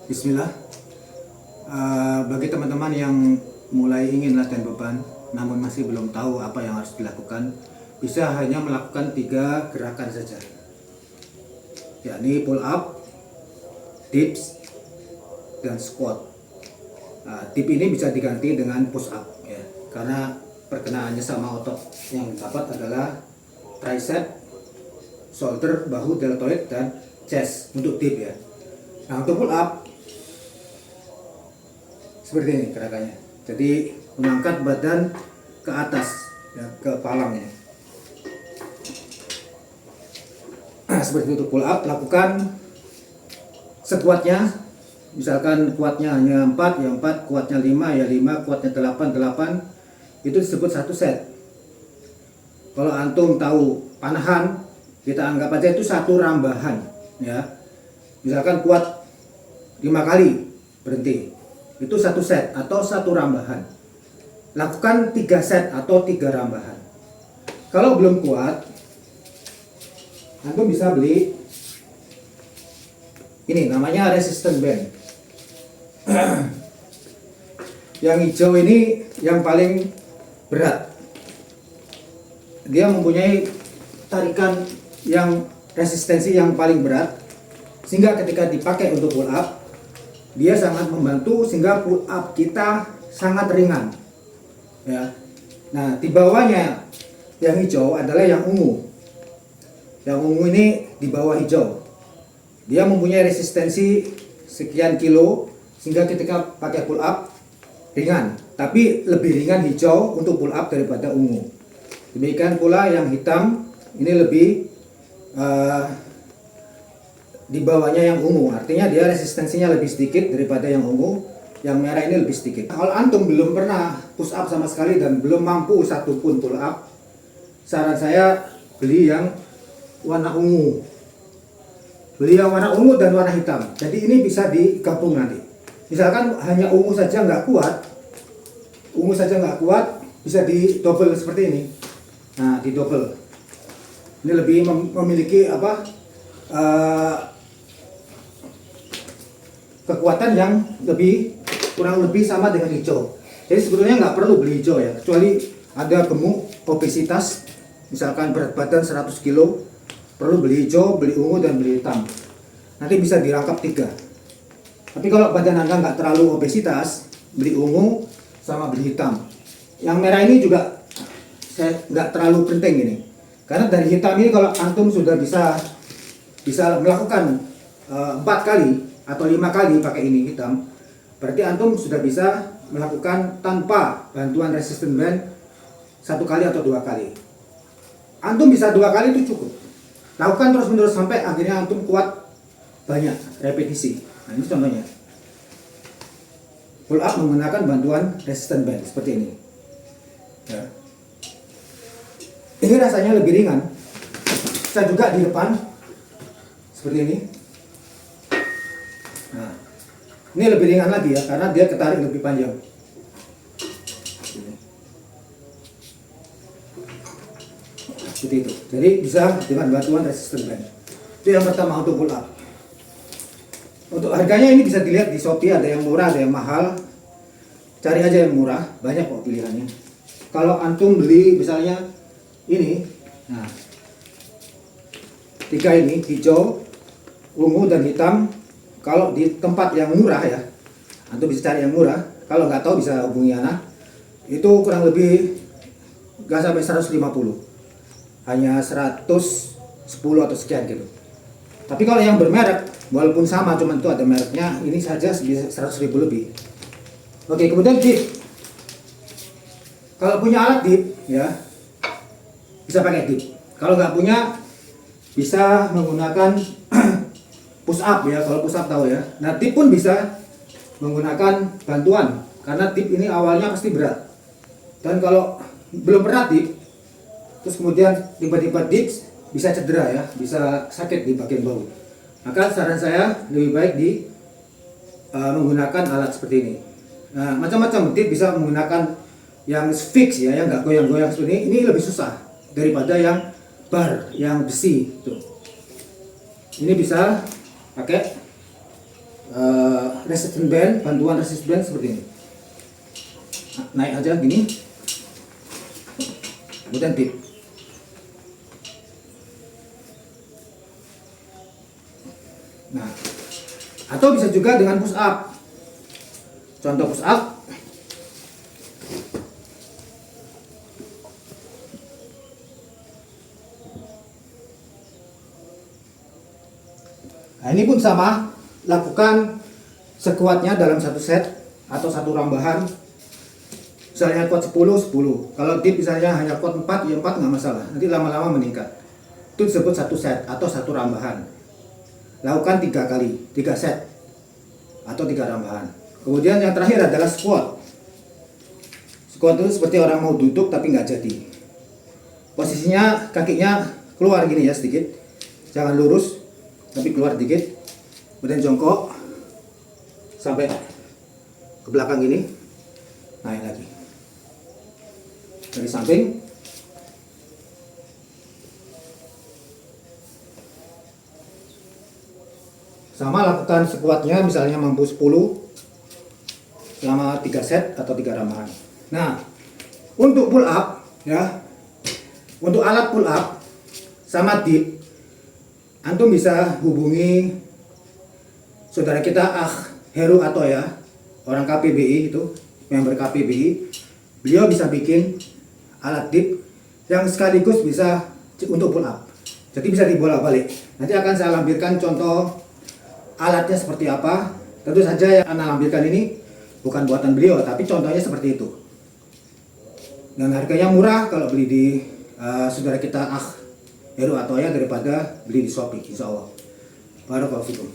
Bismillah. Bagi teman-teman yang mulai ingin latihan beban namun masih belum tahu apa yang harus dilakukan, bisa hanya melakukan 3 gerakan saja, yakni pull up, dips, dan squat. Dip ini bisa diganti dengan push up ya, karena perkenaannya sama otot yang dapat adalah tricep, shoulder, bahu, deltoid, dan chest untuk dip ya. Nah, untuk pull up seperti ini gerakannya. Jadi mengangkat badan ke atas ya, ke palangnya. Seperti itu pull up, lakukan sekuatnya. Misalkan kuatnya hanya 4, ya 4, kuatnya 5, ya 5, kuatnya 8, 8. Itu disebut 1 set. Kalau antum tahu panahan, kita anggap aja itu 1 rambahan ya. Misalkan kuat 5 kali, berhenti. Itu 1 set atau 1 rambahan. Lakukan 3 set atau 3 rambahan. Kalau belum kuat, antum bisa beli ini, namanya resistance band. Yang hijau ini yang paling berat. Dia mempunyai tarikan yang resistensi yang paling berat, sehingga ketika dipakai untuk pull up, dia sangat membantu sehingga pull up kita sangat ringan ya. Nah, di bawahnya yang hijau adalah yang ungu. Yang ungu ini di bawah hijau, dia mempunyai resistensi sekian kilo sehingga ketika pakai pull up ringan, tapi lebih ringan hijau untuk pull up daripada ungu. Demikian pula yang hitam ini lebih di bawahnya yang ungu, artinya dia resistensinya lebih sedikit daripada yang ungu. Yang merah ini lebih sedikit. Kalau antum belum pernah push up sama sekali dan belum mampu satupun pull up, saran saya beli yang warna ungu. Beli yang warna ungu dan warna hitam. Jadi ini bisa digabung nanti. Misalkan hanya ungu saja nggak kuat, bisa di double seperti ini. Nah, di double. Ini lebih memiliki apa? Kekuatan yang kurang lebih sama dengan hijau. Jadi sebetulnya nggak perlu beli hijau ya, kecuali ada gemuk, obesitas, misalkan berat badan 100 kilo, perlu beli hijau, beli ungu, dan beli hitam. Nanti bisa dirangkap 3. Tapi kalau badan Anda nggak terlalu obesitas, beli ungu sama beli hitam. Yang merah ini juga saya nggak terlalu penting ini, karena dari hitam ini kalau antum sudah bisa melakukan 4 kali atau 5 kali pakai ini hitam, berarti antum sudah bisa melakukan tanpa bantuan resistance band 1 kali atau 2 kali. Antum bisa 2 kali itu cukup. Lakukan terus menerus sampai akhirnya antum kuat banyak repetisi. Nah, ini contohnya. Pull up menggunakan bantuan resistance band seperti ini. Ya. Ini rasanya lebih ringan. Saya juga di depan seperti ini. Nah, ini lebih ringan lagi ya, karena dia ketarik lebih panjang. Seperti itu. Jadi bisa dengan bantuan resistance band. Itu yang pertama untuk pull up. Untuk harganya ini bisa dilihat di Shopee, ada yang murah, ada yang mahal. Cari aja yang murah, banyak kok pilihannya. Kalau antum beli misalnya ini, nah 3 ini, hijau, ungu, dan hitam. Kalau di tempat yang murah ya, antum bisa cari yang murah. Kalau nggak tahu bisa hubungi Ana. Itu kurang lebih nggak sampai 150, hanya 110 atau sekian gitu. Tapi kalau yang bermerek, walaupun sama, cuman itu ada mereknya, ini saja bisa 100.000 lebih. Oke, kemudian dip. Kalau punya alat dip ya, bisa pakai dip. Kalau nggak punya, bisa menggunakan push up ya, kalau push up tahu ya. Nah, dip pun bisa menggunakan bantuan, karena dip ini awalnya pasti berat. Dan kalau belum pernah dip, terus kemudian tiba-tiba dips, bisa cedera ya, bisa sakit di bagian bahu. Maka saran saya lebih baik menggunakan alat seperti ini. Nah, macam-macam dip, bisa menggunakan yang fix ya, yang nggak goyang-goyang seperti ini. Ini lebih susah daripada yang bar, yang besi tuh. Ini bisa pakai resistance band, bantuan resistance band seperti ini. Naik aja gini, kemudian dip. Nah, atau bisa juga dengan push up. Contoh push up. Nah, ini pun sama, lakukan sekuatnya dalam satu set atau satu rambahan. Misalnya kuat 10, 10. Kalau dip misalnya hanya kuat 4, ya 4 nggak masalah. Nanti lama-lama meningkat. Itu disebut satu set atau satu rambahan. Lakukan 3 kali, 3 set atau 3 rambahan. Kemudian yang terakhir adalah squat. Squat itu seperti orang mau duduk tapi nggak jadi. Posisinya kakinya keluar gini ya sedikit. Jangan lurus, tapi keluar dikit. Kemudian jongkok sampai ke belakang gini. Naik lagi. Dari samping. Sama lakukan sekuatnya, misalnya mampu 10 selama 3 set atau 3 rambahan. Nah, untuk pull up ya. Untuk alat pull up sama dip, antum bisa hubungi saudara kita Heru Atoya, orang KPBI itu, member KPBI. Beliau bisa bikin alat dip yang sekaligus bisa untuk pull up. Jadi bisa dibolak-balik. Nanti akan saya lampirkan contoh alatnya seperti apa. Tentu saja yang Anda lampirkan ini bukan buatan beliau, tapi contohnya seperti itu. Dan harganya murah kalau beli di saudara kita Heru Atoya daripada beli di Shopee, insya Allah. Barakallahu fikum.